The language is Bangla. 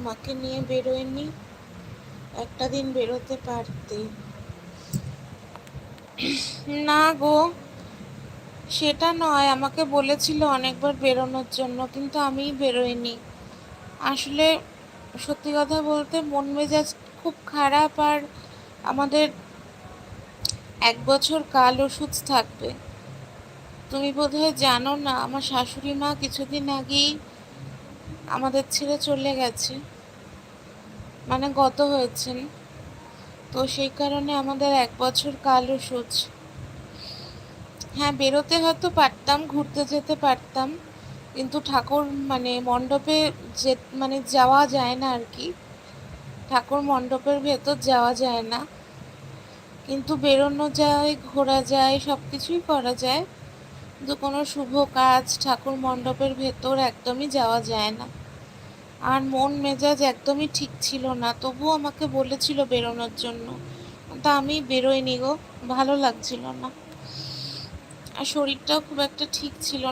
মাকে নিয়ে বেরোয়নি, একটা দিন বেরোতে পারতে। না গো, সেটা নয়, আমাকে বলেছিল অনেকবার বেরোনোর জন্য, কিন্তু আমিই বেরোইনি। আসলে সত্যি কথা বলতে মন মেজাজ খুব খারাপ। আর আমাদের 1 বছর কাল ওষুধ থাকবে। তুমি বোধহয় জানো না, আমার শাশুড়ি মা কিছুদিন আগেই আমাদের ছেড়ে চলে গেছে, মানে গত হয়েছেন। তো সেই কারণে আমাদের 1 বছর কাল ওষুধ। হ্যাঁ, বেরোতে হয়তো পারতাম, ঘুরতে যেতে পারতাম, কিন্তু ঠাকুর মানে মণ্ডপে যে মানে যাওয়া যায় না আর কি। ঠাকুর মণ্ডপের ভেতর যাওয়া যায় না, কিন্তু বেরোনো যায়, ঘোরা যায়, সব কিছুই করা যায়, কিন্তু কোনো শুভ কাজ ঠাকুর মণ্ডপের ভেতর একদমই যাওয়া যায় না। আর মন মেজাজ একদমই ঠিক ছিল না, তবুও আমাকে বলেছিল বেরোনোর জন্য, তা আমি বেরোইনি গো, ভালো লাগছিল না। আর শরীরটাও খুব একটা ঠিক ছিল না।